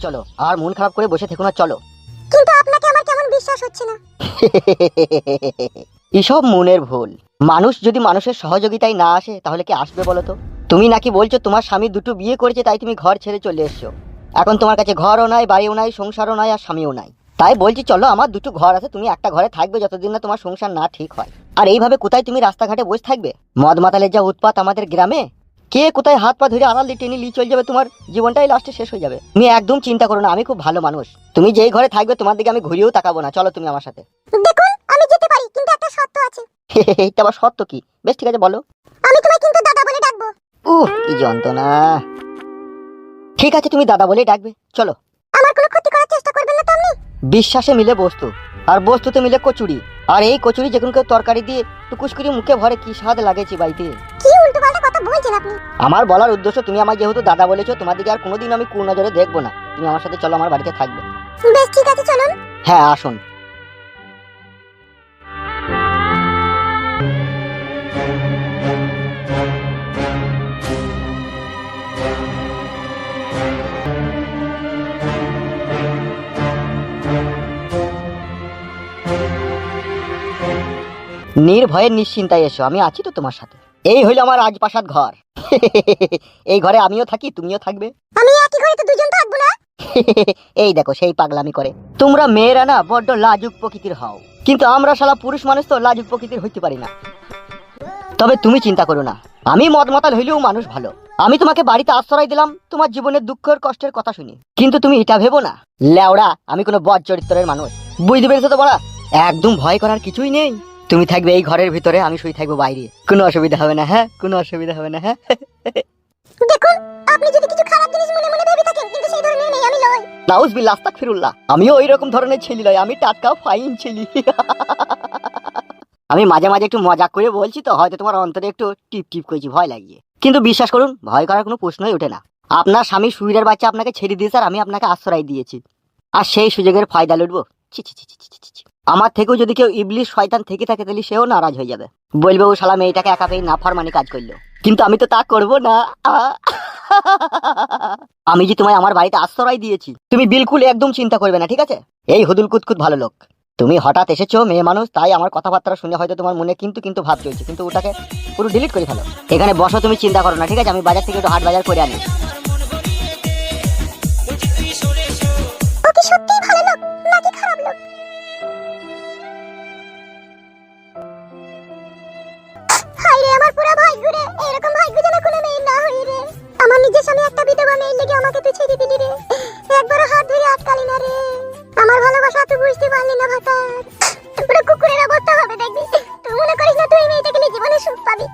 চলো, আর মন খারাপ করে বসে থেকো না, চলো। কিন্তু আপনাকে আমার কেমন বিশ্বাস হচ্ছে না। এসব মনের ভুল। মানুষ যদি মানুষের সহযোগিতায় না আসে তাহলে কি আসবে বলো তো? তুমি নাকি বলছো তোমার স্বামী দুটো বিয়ে করেছে তাই তুমি ঘর ছেড়ে চলে এসছো। এখন তোমার কাছে ঘরও নাই, বাড়িও নাই, সংসারও নাই, আর স্বামীও নাই। তাই বলছি চলো, আমার দুটো ঘর আছে, তুমি একটা ঘরে থাকবে যতদিন না তোমার সংসার না ঠিক হয়। আর এইভাবে কোথায় তুমি রাস্তাঘাটে বসে থাকবে? মদ মাতালের যা উৎপাত আমাদের গ্রামে, কে কোথায় হাত পা ধরে আড়াল দিয়ে টেনে নিয়ে চলে যাবে, তোমার জীবনটাই লাস্টে শেষ হয়ে যাবে। তুমি একদম চিন্তা করো না, আমি খুব ভালো মানুষ। তুমি যেই ঘরে থাকবে তোমার দিকে আমি ঘুরিয়েও তাকাবো না। চলো তুমি আমার সাথে। দেখুন আমি যেতে পারি, কিন্তু একটা শর্ত আছে। এইটা আবার সত্য কি? বেশ ঠিক আছে বলো। আমি তোমায় কিন্তু দাদা বলে ডাকবো। কি যন্ত্রণা। ঠিক আছে তুমি দাদা বলেই ডাকবে, চলো। আমার কোনো ক্ষতি করার চেষ্টা করবেন না তো আপনি? বিশ্বাসে মিলে বস্তু, আর বস্তুতে মিলে কচুরি। আর এই কচুরি যে কোনো কেউ তরকারি দিয়ে টুকুস করে মুখে ভরে কি স্বাদ লাগেছি বাইতে। কি উল্টোপাল্টা কথা বলছেন আপনি? আমার বলার উদ্দেশ্য, তুমি আমার যেহেতু দাদা বলেছো, তোমার দিকে আর কোনোদিন আমি কুনজরে দেখবো না। তুমি আমার সাথে চলো, আমার বাড়িতে থাকবে। বেশ ঠিক আছে, চলুন। হ্যাঁ আসুন। নির্ভয়ে নিশ্চিন্তায় এসো, আমি আছি তো তোমার সাথে। এই হইল আমার রাজপ্রাসাদ ঘর। এই ঘরে আমিও থাকি, তুমিও থাকবে। আমি একই ঘরে তো দুজন থাকবো না? এই দেখো সেই পাগলামি করে। তোমরা মেয়েরা না বড্ড লাজুক প্রকৃতির হও, কিন্তু আমরা শালা পুরুষ মানুষ তো লাজুক প্রকৃতির হইতে পারি না। তবে তুমি চিন্তা করো না, আমি মদ মাতাল হইলেও মানুষ ভালো। আমি তোমাকে বাড়িতে আশ্রয় দিলাম তোমার জীবনের দুঃখের কষ্টের কথা শুনি, কিন্তু তুমি এটা ভেবো না লেওড়া আমি কোনো বদ চরিত্রের মানুষ। বুঝতে পেরেছো তো বড়া? একদম ভয় করার কিছুই নেই। তুমি থাকবে এই ঘরের ভিতরে, আমি শুই থাকবো বাইরে। কোনো অসুবিধা হবে না, হ্যাঁ কোনো অসুবিধা হবে না, হ্যাঁ। দেখুন আপনি যদি কিছু খারাপ জিনিস মনে মনে ভেবে থাকেন, কিন্তু সেই ধরনের নেই, আমি লই। নাউজুবিল্লাহ, আস্তাগফিরুল্লাহ। আমিও ওই রকম ধরনের ছেলে লয়, আমি টাটকা ফাইন ছেলে। আমি মাঝে মাঝে একটু মজাক করে বলছি তো, হয়তো তোমার অন্তরে একটু টিপ টিপ করেছি, ভয় লাগিয়ে। কিন্তু বিশ্বাস করুন, ভয় করার কোনো প্রশ্নই ওঠে না। আপনার স্বামী সুইরের বাচ্চা আপনাকে ছেড়ে দিয়েছে, আর আমি আপনাকে আশ্রয় দিয়েছি, আর সেই সুযোগের ফায়দা লুটবো? ছি ছি ছি ছি ছি ছি। আমার থেকেও যদি কেউ ইবলিশ শয়তান থেকে থাকে তাহলে সেও নারাজ হয়ে যাবে, বলবে ও শালা মেয়েটাকে একা পেয়ে নাফরমানি কাজ করলো। কিন্তু আমি তো তা করবো না। আমি যে তোমায় আমার বাড়িতে আশ্রয় দিয়েছি, তুমি বিলকুল একদম চিন্তা করবে না, ঠিক আছে? এই হুদুল কুতকুত ভালো লোক। তুমি হঠাৎ এসেছো, মেয়ে মানুষ, তাই আমার কথাবার্তা শুনে হয়তো তোমার মনে কিন্তু কিন্তু ভাব চলছে, কিন্তু ওটাকে পুরো ডিলিট করে ফেলো। এখানে বসো, তুমি চিন্তা করো না, ঠিক আছে? আমি বাজার থেকে একটু হাট বাজার করে আনি। ও কি সত্যিই ভালো লোক নাকি খারাপ লোক? হায় রে আমার পুরো ভাগ্য রে, এরকম ভাগ্য যেন কোনো মেয়ে না হই রে। আমার নিজের স্বামী একটা বিধবা মেয়ের লেগে আমাকে তুই ছেড়ে দিলি রে, একবারও হাত ধরে আটকালি না রে। আমার ভালোবাসা তুই বুঝতে পারলি না ভাতার, পুরো কুকুরের অবস্থা হবে দেখবি। তুই মনে করিস না তুই মেয়েটাকে নিয়ে জীবনে সুখ পাবি?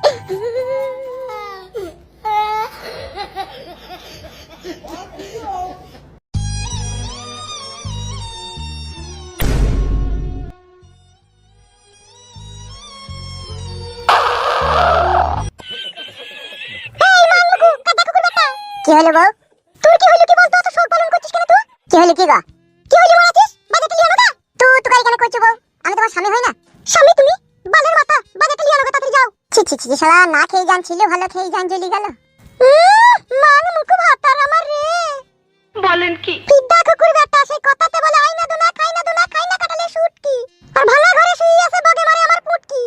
কি হলো বউ? তোর কি হলো কি বলতো? এত শোক পালন করছিস কেন তুই? কি হলো কি গা? কি হলো মারাছিস? বাজাতে লিয়ে আনো গা। তুই গাড়ি কেন করছিস বউ? আমি তোমার স্বামী হই না? স্বামী তুমি? বালের মাথা, বাজাতে লিয়ে আনো গা, তাড়াতাড়ি যাও। ছি ছি ছি শালা, না খেয়ে জান ছিল, ভালো খেয়ে জান জ্বলি গেল। মান মুখ ভাতার আমার রে। বলেন কি? পিডা কুকুর বেটা, সেই কথাতে বলে আইনা দুনা খাই না দুনা খাই না কাটালে শুটকি, আর ভাঙা ঘরে শুয়ে আছে বগে মারে আমার পুটকি।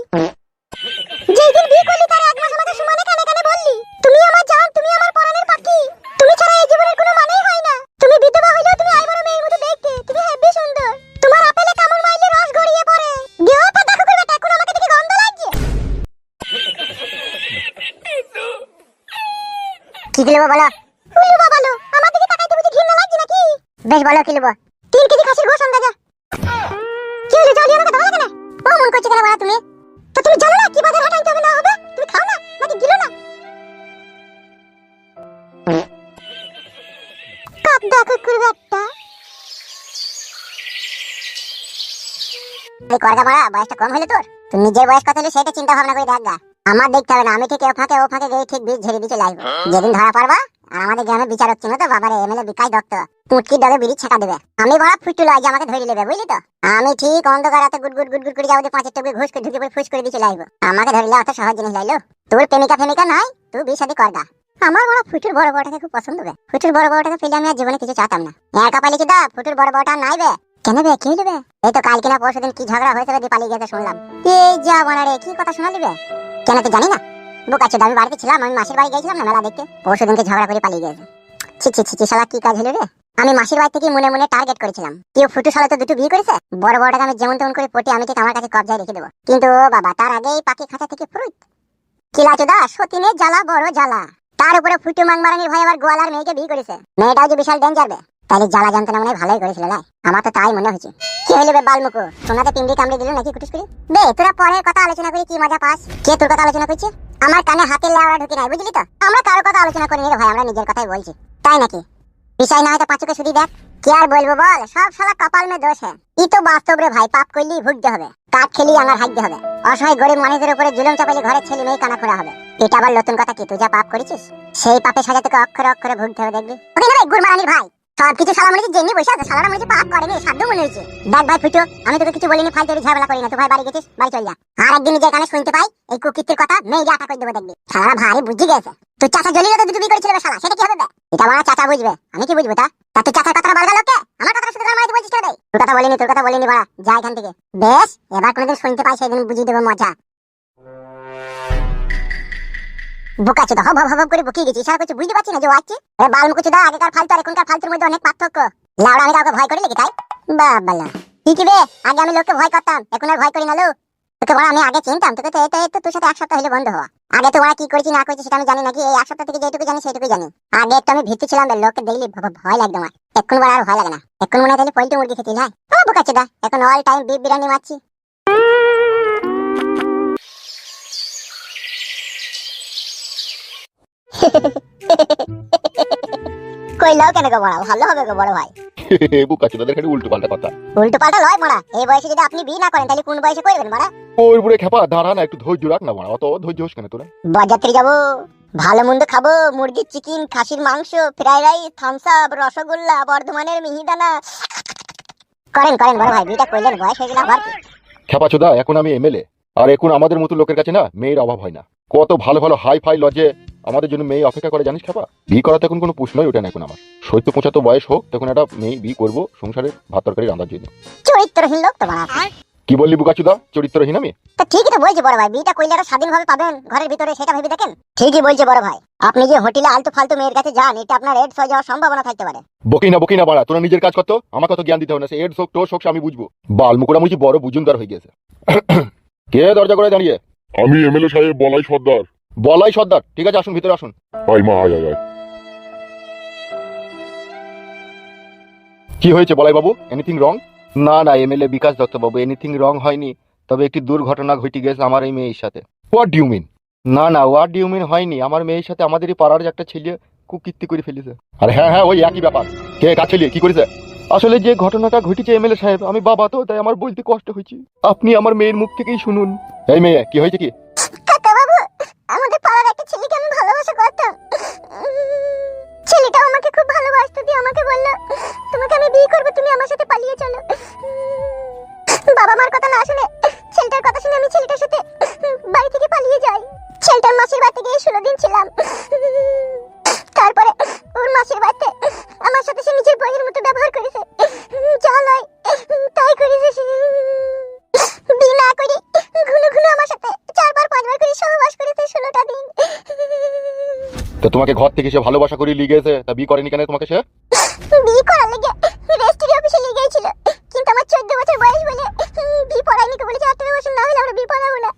যেই দিন বিয়ে করলি তার এক মাস আমাকে সমানে কানে কানে বললি তুমি আমার জান, তুমি আমার পরাণের পাখি, তুমি ছাড়া এই জীবনের কোনো মানেই হয় না। তুমি বিধবা হইলেও তুমি আইবড় মেয়ের মতো দেখতে, তুমি হেব্বি সুন্দর। তোমার আপেলে কামড় মারলে রস গড়িয়ে পড়ে। গেও পাতা কুকুর বেটা, এখন আমাকে দেখে গন্ধ লাগছে। কি গেলবো বলো? উলুবা বলো, আমার দিকে তাকাইতে বুঝি ঘৃণা লাগছে নাকি? বেশ বলো কি লবো? 3 কেজি খাসির গোশ আনগা যা। কি হলো, জল আমাকে দাও না? ও মন করছে কেন বলা তুমি? তো তুমি জানো না কি বাজার হাঁটাইতে হবে না হবে? তুমি খাও না নাকি গিলো না? কাপ দেখো কুরবাটটা। এই করগা মারা বয়সটা কম হলো তোর? তুই নিজের বয়স কত হলো সেটা চিন্তা ভাবনা করে দেখগা। আমার দেখতে হবে না, আমি ঠিক ও ফাঁকে গিয়ে ঠিক বীজ ঝেড়ে দিয়ে চলে আসবো। যেদিন ধরা পড়বা আর আমাদের গ্রামে বিচারক চিনো তো, বাবারে এমএলএ বিকাশ দত্ত, পুটকি ডগে বিড়ি ছেকা দেবে। আমি বড় ফুটু লয় যে আমাকে ধরে নেবে, বুঝলি তো? আমি ঠিক অন্ধকার রাতে গুড় গুড় গুড় গুড় করে যাবো, 5 টুকরো ঘুষ করে ঢুকে পড়ে ফুস করে দিয়ে চলে আসবো। আমাকে ধরলে অত সহজ জিনিস লাইলো? তোর প্রেমিকা ফেমিকা নাই, তুই বিয়ে শাদী করগা। আমার বড় ফুটুর বড় বড়টাকে খুব পছন্দ বে। ফুটুর বড় বড়টাকে পেলে আমি আর জীবনে কিছু চাইতাম না। একা পালিয়ে দা ফুটুর বড় বড়টা নাই বে। কেন বে কি হইলো বে? এই তো কালকে না পরশুদিন কি ঝগড়া হয়েছে বে, পালিয়ে গেছে শুনলাম। এই যা বানারে কি কথা শোনালি বে? কেন তুই জানি না? বোকাচ্ছে, আমি বাড়িতে ছিলাম, আমি মাসির বাড়ি গেছিলাম না মেলা দেখতে, পরশুদিনকে ঝগড়া করে পালিয়ে গেছে। ছি ছি ছি ছি, শালা কি কাজ হলো রে? আমি মাসির বাড়ি থেকে মনে মনে টার্গেট করেছিলাম, কেউ ফুটু শালা তো দুটো বিয়ে করেছে, বড় বড়টাকে আমি যেমন তেমন করে পটি আমি ঠিক আমার কাছে কবজায় রেখে দেবো। কিন্তু ও বাবা, তার আগেই পাখি খাঁচা থেকে ফ্রুট। কিলাচোদা সতীনের জ্বালা বড় জ্বালা, তার উপরে ফুটু মাংমারানির ভাই আবার গোয়ালার মেয়েকে বিয়ে করেছে। মেয়েটাও যে বিশাল ডেঞ্জার বে। তাহলে জ্বালা যন্ত্রণা মনে হয় ভালোই করেছিল লাই, আমার তো তাই মনে হয়েছে। কি হইলো বে বালমুকো, সোনাতে পিন্ডি কামড়ে দিল নাকি কুটুস করে? বে তোরা পরের কথা আলোচনা করে কি মজা পাস? কে তোর কথা আলোচনা করছে? আমার কানে হাতের লেওড়া ঢুকে নাই, বুঝলি তো? আমরা কারোর কথা আলোচনা করিনি রে ভাই, আমরা নিজের কথাই বলছি। তাই নাকি? বিষয় না হয়তো পাঁচুকে শুধু দেখ। কি আর বলবো বল, সব শালা কপাল মে দোষ হ্যাঁ। ই তো বাস্তব রে ভাই, পাপ করলি ভুগতে হবে, কাঠ খেলি আঙার হাইতে হবে, অসহায় গরিব মানুষের উপরে জুলুম চাপাইলে ঘরে ছেলে মেয়ে কানা খোড়া হবে। এটা আবার নতুন কথা কি? তুই যা পাপ করেছিস সেই পাপে সাজা তোকে অক্ষরে অক্ষরে ভুগতে হবে, দেখবি। ওকে না ভাই গুরমারানির ভাই, সবকিছু শালা মনে হচ্ছে জেনে বসে আছে, শালারা মনে হচ্ছে পাপ করেনি, সাধ্য মনে হচ্ছে। দেখ ভাই ফুটো, আমি তোকে কিছু বলিনি, ফালতু ঝামেলা করি না। তুই ভাই বাড়ি গেছিস, বাড়ি চল যা। আর একদিন নিজের কানে শুনতে পাই এই কুকীর্তির কথা, মেয়ে আটা করে দেবো, দেখবি। শালারা ভারী বুঝি গেছে। তোর চাচা জলিল তো দুটো বিয়ে করেছিল বে শালা, সেটা কি হবে বে? এটা আমার চাচা বুঝবে, আমি কি বুঝবো? তা তোর চাচার কথাটা বলগা লোকে, আমার কথাটা শুধু মারাইতে বলছিস কেন? তোর কথা বলিনি, তোর কথা বলিনি বাড়া, যা এখান থেকে। বেশ, এবার কোনোদিন শুনতে পাই সেদিন বুঝিয়ে দেবো মজা। বোকাচোদা হব হব করে বকিয়ে গেছি, ইশারা করছি বুঝতে পারছি না যে ও আছে। আরে বালমুকুচোদা, আগেকার ফালতু আর এখনকার ফালতুর মধ্যে অনেক পার্থক্য। লাউড়া আমি কাউকে ভয় করি নাকি তাই? বাবা কি বে, আগে আমি লোককে ভয় করতাম, এখন আর ভয় করি না লো। তোকে বড় আমি আগে চিনতাম, তোকে তো এই তো তোর সাথে এক সপ্তাহ হলো বন্ধ হওয়া। আগে তো ওরা কি করেছি না করেছি সেটা আমি জানি নাকি? এই এক সপ্তাহ থেকে যেটুকু জানি সেটুকু জানি। আগে একটু আমি ভীতু ছিলাম, লোককে দেখলি ভয় লাগতো আমার। এখন বড় আর ভয় লাগে না, এখন মনে হয় তাহলে পোল্ট্রি মুরগি খেতে হয়। ও বোকাচোদা, এখন অল টাইম বিফ বিরিয়ানি মারছি। কইলাও কেন গো বড়, ভালো হবে গো বড় ভাই। বুকাচোদাদের খালি উল্টো পাল্টা কথা। উল্টো পাল্টা লয় বড়া, এই বয়সে যদি আপনি বিয়ে না করেন তাহলে কোন বয়সে করবেন বড়া? ওই বুড়ে খেপা দাঁড়া না, একটু ধৈর্য রাখ না বড়া, অত ধৈর্য হোস কেন তোরা? বরযাত্রী যাবো, ভালো মন্দ খাবো, মুরগির চিকেন, খাসির মাংস, fried rice, Thums Up, rasgulla, বর্ধমানের মিহিদানা। করেন করেন বড় ভাই, বিয়েটা করলেন, বয়স হয়ে গেল আবার কি? খেপাচোদা, এখন আমি এমএলএ, আর এখন আমাদের মতো লোকের কাছে না মেয়ের অভাব হয় না। কত ভালো ভালো হাই ফাই লজে আমাদের জন্য মেয়ে অপেক্ষা করে জানিস খেপা? বিয়ে করাতে এখন কোনো প্রশ্নই ওঠে না। এখন আমার 70-75 বয়স হোক, তখন একটা মেয়ে বিয়ে করবো সংসারের ভাত তরকারি রান্নার জন্য। চরিত্রহীন লোক তো বড়া। কি বললি বুকাচোদা, চরিত্রহীন আমি? তো ঠিকই তো বলছি বড় ভাই, বিয়েটা করলে আরো স্বাধীনভাবে পাবেন ঘরের ভিতরে, সেটা ভেবে দেখেন। ঠিকই বলছে বড় ভাই, আপনি যে হোটেলে আলতু ফালতু মেয়ের কাছে যান, এটা আপনার এডস হয়ে যাওয়ার সম্ভাবনা থাকতে পারে। বকি না বাড়া, তোরা নিজের কাজ করতো, আমাকে কত জ্ঞান দিতে হবে না। সে এড শোক টোর শোক আমি বুঝবো। বাল মুকুড়া মুচি বড় বুজুনদার হয়ে গেছে। কে দরজা করে দাঁড়িয়ে? আমি এমএলএ সাহেব বলাই সর্দার। বলাই সর্দার, ঠিক আছে আসুন, ভিতরে আসুন। আয় মা আয় আয় আয়। কি হয়েছে বলাই বাবু, এনিথিং রং? না না এমএলএ বিকাশ দত্ত বাবু, এনিথিং রং হয়নি, তবে একটি দুর্ঘটনা ঘটে গেছে আমার এই মেয়ের সাথে। What d'you mean? না না হোয়াট ডিউ মিন হয়নি, আমার মেয়ের সাথে আমাদেরই পাড়ার একটা ছেলে কুকীর্তি করে ফেলেছে। আর হ্যাঁ ওই একই ব্যাপার। কে কাজ ছেলে কি করেছে? আসলে যে ঘটনাটা ঘটেছে এমএলএ সাহেব, আমি বাবা তো, তাই আমার বলতে কষ্ট হয়েছে, আপনি আমার মেয়ের মুখ থেকেই শুনুন। এই মেয়ে কি হয়েছে কি? কাকা বাবু, আমাদের পাড়ার একটা ছেলেকে আমি ভালোবাসা করতাম। ছেলেটা আমাকে খুব ভালোবাসতো, দিয়ে আমাকে বললো তোমাকে আমি বিয়ে করবো, তুমি আমার সাথে পালিয়ে চলো। বাবা মার কথা না শুনে, ছেলেটার কথা শুনে আমি ছেলেটার সাথে বাড়ি থেকে পালিয়ে যাই। ছেলেটার মাসির বাড়িতে গিয়ে 16 দিন ছিলাম। তারপরে ওর মাসির বাড়িতে আমার সাথে সে নিজের বইয়ের মতো ব্যবহার করেছে, যা লয় তাই করেছে সে। বিয়ে না করে ঘুনো ঘুনো আমার সাথে 4-5বার করে সহবাস করেছে 16টা দিন। তো তোমাকে ঘর থেকে সে ভালোবাসা করে নিয়ে গেছে, তা বিয়ে করেনি কেন তোমাকে সে? বিয়ে করার লেগে রেজিস্ট্রি অফিসে নিয়ে গিয়েছিল, কিন্তু আমার 14 বছর বয়স বলে বিয়ে পড়াইনি, বলেছে 18 বছর না হলে আমরা বিয়ে পড়াবো না।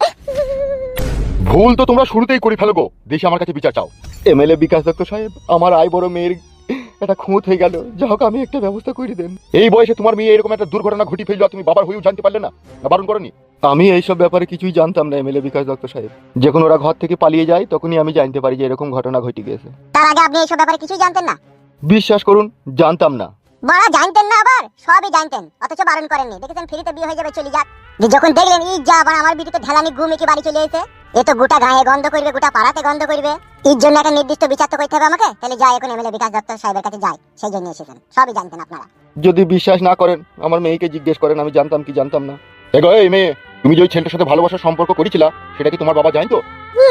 ভুল তো তোমরা শুরুতেই করে ফেলো গো, দেশে আমার কাছে বিচার চাও। এমএলএ বিকাশ দত্ত সাহেব, আমার আই বড় মেয়ের একটা খুঁত হয়ে গেল, যা হোক আমি একটা ব্যবস্থা করে দেন। এই বয়সে তোমার মেয়ে এরকম একটা দুর্ঘটনা ঘটি ফেললো, তুমি বাবার হয়েও জানতে পারলে না? বারণ করনি? আমি এইসব ব্যাপারে কিছুই জানতাম না এমএলএ বিকাশ দত্ত সাহেব, যখন ওরা ঘর থেকে পালিয়ে যায় তখনই আমি জানতে পারি যে এরকম ঘটনা ঘটে গেছে। তার আগে আপনি এইসব ব্যাপারে কিছুই জানতেন না? বিশ্বাস করুন জানতাম না। বড়া জানতেন না, আবার সবই জানতেন, অথচ বারণ করেননি। দেখেছেন ফ্রিতে বিয়ে হয়ে যাবে, চলে যাক। যখন দেখলেন এই যা আবার আমার বিটিতে ঢেলানি ঘুমে কি বাড়ি চলে এসে, এ তো গোটা গায়ে গন্ধ করবে, গোটা পাড়াতে গন্ধ করবে। এর জন্য একটা নির্দিষ্ট বিচার তো করতে হবে আমাকে। তাহলে যাই এখন এমএলএ বিকাশ দত্ত সাহেবের কাছে যাই, সেই জন্য এসেছেন। সবই জানতেন আপনারা। যদি বিশ্বাস না করেন আমার মেয়েকে জিজ্ঞেস করেন, আমি জানতাম কি জানতাম না। এগো এই মেয়ে, তুমি যে ওই ছেলেটার সাথে ভালোবাসার সম্পর্ক করেছিলা সেটা কি তোমার বাবা জানতো?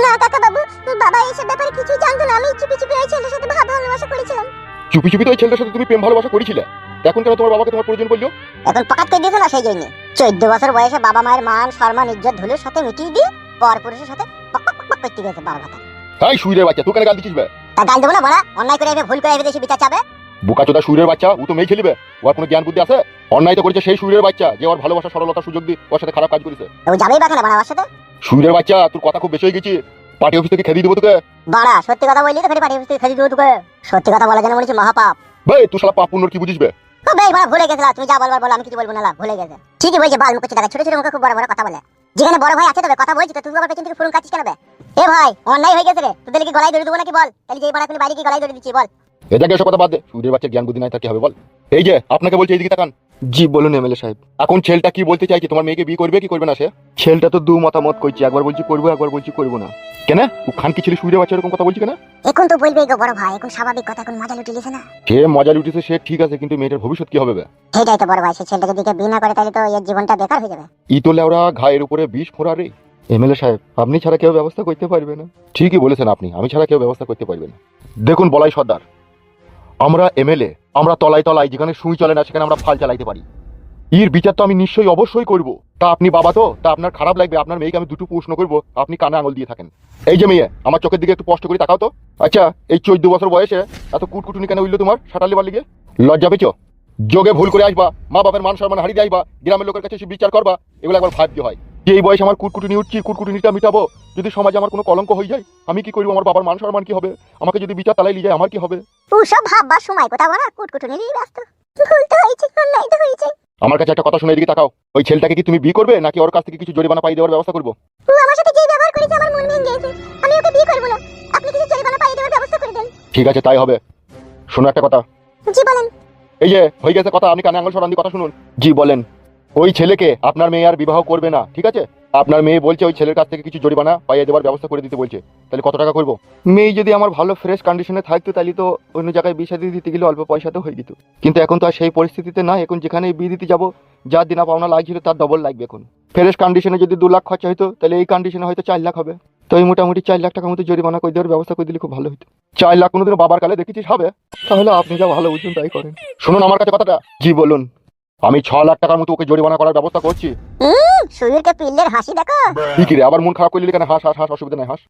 না কাকা বাবু, বাবা এইসব ব্যাপারে কিছুই জানতো না। আমি চুপি চুপি ওই ছেলের সাথে ভালোবাসা করেছিলাম। চুপি চুপি তো ওই ছেলেটার সাথে তুমি প্রেম ভালোবাসা করেছিলে, এখন কেন তোমার বাবাকে তোমার প্রয়োজন বললো? এখন পকাত করে দিয়েছে না, সেই জন্য 14 বছর বয়সে বাবা মায়ের মান সম্মান ইজ্জত ধুলোর সাথে মিটিয়ে দিয়ে পরপুরুষের সাথে পক পক পক করতে গেছে বারো কথা। হাই শুইরের বাচ্চা, তুই কেন গাল দিছিস বে? তা গাল দেবো না বড়া? অন্যায় করে এসে ভুল করে এসে দেশে বিচার চাবে। বোকাচোদা শুইরের বাচ্চা, ও তো মেয়ে খেলিবে, ওর কোনো জ্ঞান বুদ্ধি আছে? অন্যায় তো করেছে সেই শুইরের বাচ্চা যে ওর ভালোবাসা সরলতার সুযোগ দিয়ে ওর সাথে খারাপ কাজ করেছে। ও যাবেই বা কেন বাড়া আমার সাথে? শুইরের বাচ্চা, তোর কথা খুব বেশি হয়ে গেছে। পার্টি অফিস থেকে খেদিয়ে দেবো তোকে। বাড়া সত্যি কথা বললি তো ফের পাঠিয়ে দিতে খেতে দেবো তোকে। সত্যি কথা বলা যেন মনে হচ্ছে মহাপাপ। ভাই তুই শালা পাপ পুণ্যর কি বুঝিস বে? ও বেশ বড় ভুলে গেছিলাম, তুমি যা বলবার বলো, আমি কিছু বলবো না, ভুলে গেছে। ঠিকই বলছে, বাল মুখ টাকা ছোট ছোট মুখে খুব বড় বড় কথা বলে। যেখানে বড় ভাই আছে তবে কথা বলছি তো তুই আবার পেছন থেকে ফুরুন কাটিস কেন বে? এ ভাই অন্যায় হয়ে গেছে রে, তোদের কি গলায় ধরে দেবো নাকি বল? তাহলে যে বাড়া তুমি বাইরে কি গলায় ধরে দিচ্ছি বল? এটাকে এসব কথা বাদ দে, শুইরের বাচ্চা জ্ঞান বুদ্ধি নাই তার কি হবে বল? এই যে আপনাকে বলছি এইদিকে তাকান। জি বলুন এমএলএ সাহেব। এখন ছেলেটা কি বলতে চাইছে, তোমার মেয়েকে বিয়ে করবে কি করবে না সে? ছেলেটা তো দু মতামত কইছে, একবার বলছি করবো একবার বলছি করবো না। কেন ও খান কি ছেলে শুইরের বাচ্চা এরকম কথা বলছি কেন? এখন তো বলবেই গো বড় ভাই, এখন স্বাভাবিক কথা, এখন মজা লুটিয়েছে না। সে মজা লুটেছে সে ঠিক আছে, কিন্তু মেয়েটার ভবিষ্যৎ কি হবে বে? সেটাই তো বড় ভাই, সে ছেলেটাকে দিকে বিয়ে না করে তাহলে তো এর জীবনটা বেকার হয়ে যাবে। ই তো লেওরা ঘায়ের উপরে বিষ ফোঁড়া রে। এমএলএ সাহেব আপনি ছাড়া কেউ ব্যবস্থা করতে পারবে না। ঠিকই বলেছেন আপনি, আমি ছাড়া কেউ ব্যবস্থা করতে পারবে না। দেখুন বলাই সর্দার, আমরা এমএলএ, আমরা তলায় তলায় যেখানে সুই চলে না সেখানে আমরা ফাল চালাইতে পারি। এর বিচার তো আমি নিশ্চয়ই অবশ্যই করব। তা আপনি বাবা তো, তা আপনার খারাপ লাগবে আপনার মেয়েকে আমি দুটো প্রশ্ন করবো, আপনি কানে আঙুল দিয়ে থাকেন। এই যে মেয়ে, আমার চোখের দিকে একটু স্পষ্ট করে তাকাও তো। আচ্ছা এই 14 বছর বয়সে এত কুটকুটুনি কেন উঠলো তোমার সাঁটালি বার লিগে? লজ্জা পেয়েছো? যোগে ভুল করে আসবা, মা বাবার মান সম্মান হারিয়ে আসবা, গ্রামের লোকের কাছে এসে বিচার করবা, এগুলো একবার ভাবতে হয় যে এই বয়সে আমার কুটকুটুনি উঠছি, কুটকুটুনিটা মিটাবো, যদি সমাজে আমার কোনো কলঙ্ক হয়ে যায় আমি কি করবো? আমার বাবার মান সম্মান কি হবে? আমাকে যদি বিচার তালাই নিয়ে যায় আমার কি হবে? ওসব ভাববার সময় কোথা বড়, কুটকুটুনি নিয়ে ব্যস্ত। ভুল তো হয়েছে, অন্যায় তো হয়েছে। আমার কাছে একটা কথা শুনে এদিকে তাকাও। ওই ছেলেটাকে কি তুমি বিয়ে করবে নাকি ওর কাছ থেকে কিছু জরিমানা পাই দেওয়ার ব্যবস্থা করবো? ও আমার সাথে যে ব্যবহার করেছে আমার মন ভেঙে গেছে, আমি ওকে বিয়ে করব না। আপনি কিছু জরিমানা পাইয়ে দেওয়ার ব্যবস্থা করে দেন। ঠিক আছে তাই হবে। শোনো একটা কথা। জি বলেন। এই যে হয়ে গেছে কথা, আপনি কানে আঙুল সরান দিয়ে কথা শুনুন। জি বলেন। ওই ছেলেকে আপনার মেয়ে আর বিবাহ করবে না, ঠিক আছে? আপনার মেয়ে বলছে ওই ছেলের কাছ থেকে কিছু জরিমানা পাইয়ে দেওয়ার ব্যবস্থা করে দিতে বলছে। তাহলে কত টাকা করবো? মেয়ে যদি আমার ভালো ফ্রেশ কন্ডিশনে থাকতো তাহলে তো অন্য জায়গায় বিয়ে শাদী দিতে গেলে অল্প পয়সাতে হয়ে যেত, কিন্তু এখন তো আর সেই পরিস্থিতিতে না। এখন যেখানে বিয়ে দিতে যাবো যার দিনা পাওনা লাগছিল তার ডবল লাগবে। এখন ফ্রেশ কন্ডিশনে যদি 2 লাখ খরচা হতো তাহলে এই কন্ডিশনে হয়তো 4 লাখ হবে। তো এই মোটামুটি 4 লাখ টাকার মতো জরিমানা করে দেওয়ার ব্যবস্থা করে দিলে খুব ভালো হতো। 4 লাখ কোনোদিনও বাবার কালে দেখেছিস হবে? তাহলে আপনি যা ভালো বুঝুন তাই করেন। শুনুন আমার কাছে কথাটা। জি বলুন। আমি 6 লাখ টাকার মতো ওকে জরিমানা করার ব্যবস্থা করছি। সুইরকে পিল্লের হাসি দেখো। কি রে আবার মন খারাপ করলি কেন? হাস হাস হাস, অসুবিধা নাই হাস।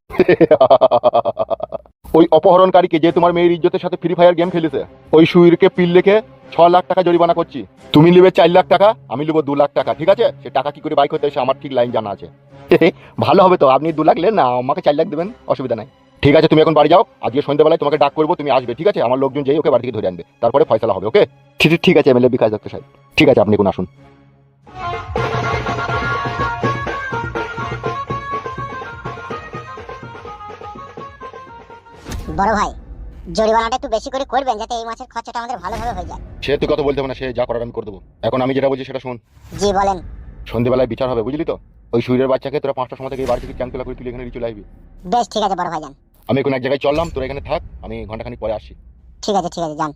ওই অপহরণকারীকে যে তোমার মেয়ের ইজ্জতের সাথে ফ্রি ফায়ার গেম খেলেছে, ওই সুইরকে পিল লেখে 6 লাখ টাকা জরিমানা করছি। তুমি নেবে 4 লাখ টাকা, আমি নেবো 2 লাখ টাকা, ঠিক আছে? সে টাকা কি করে বাইক হতে এসে আমার ঠিক লাইন জানা আছে। ভালো হবে তো, আপনি 2 লাখ নেন না, আমাকে 4 লাখ দেবেন, অসুবিধা নাই। ঠিক আছে তুমি এখন বাড়ি যাও, আজকে সন্ধ্যাবেলায় তোমাকে ডাক করবো, তুমি আসবে, ঠিক আছে? আমার লোকজন যেই ওকে বাড়ি থেকে ধরে আনবে, তারপরে ফয়সালা হবে। ওকে ঠিক আছে এমএলএ বিকাশ দত্ত সাহেব, ঠিক আছে আপনি এখন আসুন। বড় ভাই জরিমানাটা একটু বেশি করে করবেন যাতে এই মাসের খরচাটা আমাদের ভালোভাবে হয়ে যায়। সে তুই কথা বলতে হবে না, সে যা করার আমি করে দেবো। এখন আমি যেটা বলছি সেটা শুন। জি বলেন। সন্ধ্যেবেলায় বিচার হবে, বুঝলি তো? ওই সুইরের বাচ্চাকে তোরা 5টার সময় থেকে এই বাড়ি থেকে চ্যাংতলা করে তুলে এখানে চলে আসবি। বেশ ঠিক আছে বড় ভাই যান। আমি এখন এক জায়গায় চললাম, তোরা এখানে থাক, আমি ঘন্টাখানিক পরে আসি। ঠিক আছে যান।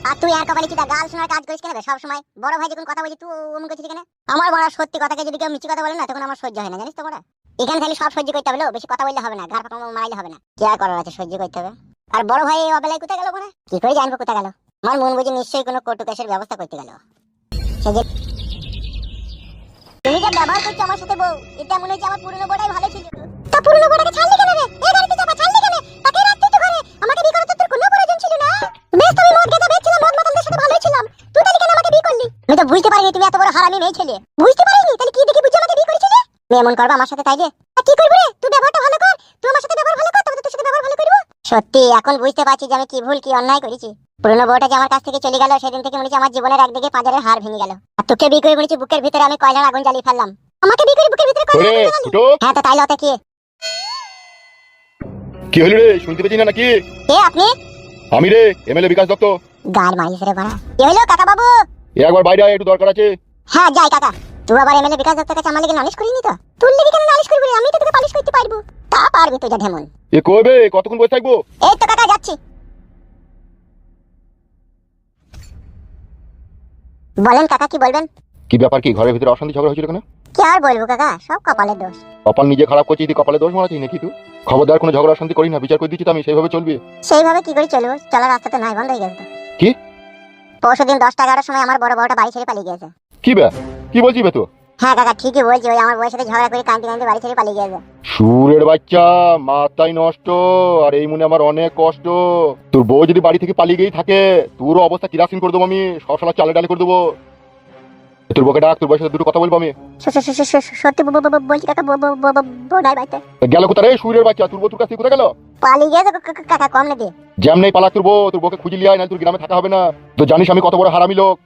আর তুই আর কপালি চিটা গাল শোনার কাজ করিস কেন সব সময়? বড় ভাই যখন কথা বলছি তুই অমন করছিস কেন? আমার বড় সত্যি কথাকে যদি কেউ মিছি কথা বলে না তখন আমার সহ্য হয় না, জানিস তো বড়? এখানে খালি সব সহ্য করতে হবে, বেশি কথা বললে হবে না, ঘাড় পাকা মারাইলে হবে না। কি আর করার আছে, সহ্য করতে হবে। আর বড় ভাই এই অবেলায় কোথায় গেল বড়? কি করে জানবো কোথায় গেল? আমার মন বুঝে নিশ্চয়ই কোনো কোর্ট কেসের ব্যবস্থা করতে গেল। তুমি যে ব্যবহার করছো আমার সাথে বউ, এটা মনে হচ্ছে আমার পুরনো বড়াই ভালো ছিল। তা পুরনো বড়াকে ছাড়লি কেন রে? এই গাড়িতে চাপা ছাড়লি কেন? তাকে রাখতে তো ঘরে, আমাকে বিয়ে করার তোর কোনো প্রয়োজন ছিল না। বেশ তুমি মদ গেদা বেচছিলাম, মদ মাতালদের সাথে ভালোই ছিলাম, তুই তাহলে কেন আমাকে বিয়ে করলি? আমি তো বুঝতে পারিনি তুমি এত বড় হারামি মেয়ে ছেলে। বুঝতে পারিনি? তাহলে কি দেখি বুঝে আমাকে বিয়ে করেছিলি? তুই এমন করবা আমার সাথে তাইলে? কি করব রে? তুই ব্যবহারটা ভালো কর, তুই আমার সাথে ব্যবহার ভালো কর, তবে তোর সাথে ব্যবহার ভালো করব। সত্যি এখন বুঝতে পারছি যে আমি কি ভুল কি অন্যায় করেছি। পুরনো বউটা যে আমার কাছ থেকে চলে গেল সেদিন থেকে মনে হচ্ছে আমার জীবনের একদিকে পাঁজরের হাড় ভেঙে গেল। আর তোকে বিয়ে করে মনে হচ্ছে বুকের ভিতরে আমি কয়লার আগুন জ্বালিয়ে ফেললাম। আমাকে বিয়ে করে বুকের ভিতরে কয়লার আগুন জ্বালালি? হ্যাঁ তো তাইলে ওটা কি? কি হলো রে, শুনতে পেয়েছি না নাকি? কে আপনি? আমি রে এমএলএ বিকাশ দত্ত। গাল মারিস রে বাড়া। কি হলো কাকা বাবু? একবার বাইরে আয়, একটু দরকার আছে। হ্যাঁ যাই কাকা। তুই আবার এমএলএ বিকাশ দত্তের কাছে আমার লেগে নালিশ করিনি তো? তোর লেগে কেন নালিশ করবি? আমি তো তোকে পালিশ করতে পারবো। তা পারবি তো যা ঢেমন। এ কইবে কতক্ষণ বসে থাকবো? এই তো কাকা যাচ্ছি। বলেন কাকা কি বলবেন? কি ব্যাপার, কি ঘরের ভিতরে অশান্তি ঝগড়া হয়েছিল কেন? কি আর বলবো কাকা, সব কপালের দোষ। কপাল নিজে খারাপ করছিস, তুই কপালে দোষ মারাছিস নাকি? তুই খবরদার কোনো ঝগড়া অশান্তি করি না, বিচার করে দিচ্ছি তো আমি, সেইভাবে চলবি। সেইভাবে কি করে চলবো? চলার রাস্তা তো নাই, বন্ধ হয়ে গেছে তো। কি? পরশুদিন 10টা-11টার সময় আমার বড় বড়টা বাড়ি ছেড়ে পালিয়ে গেছে। কি বে, কি বলছিস বে তুই? হ্যাঁ কাকা ঠিকই বলছি, ওই আমার বউয়ের সাথে ঝগড়া করে কাঁদতে কাঁদতে বাড়ি ছেড়ে পালিয়ে গেছে। সুরের বাচ্চা, মাথায় নষ্ট। আর এই মনে আমার অনেক কষ্ট। তোর বউ যদি বাড়ি থেকে পালিয়ে গিয়েই থাকে, তোরও অবস্থা কিরাসিন করে দেবো আমি, সব সালা চালে ডালে করে দেবো। তোর বউকে ডাক, তোর বউয়ের সাথে দুটো কথা বলবো আমি। সত্যি বলছি কাকা, বউ নাই বাড়িতে। গেল কোথায় রে সুরের বাচ্চা? তোর বউ তোর কাছ থেকে কোথায় গেল? পালিয়ে গেছে কাকা, কম না দিয়ে। জ্যাম নেই পালাক তোর বউ, তোর বউকে খুঁজে লিয়ে আয়, না তোর গ্রামে থাকা হবে না। তো জানিস আমি কত বড় হারামি লোক।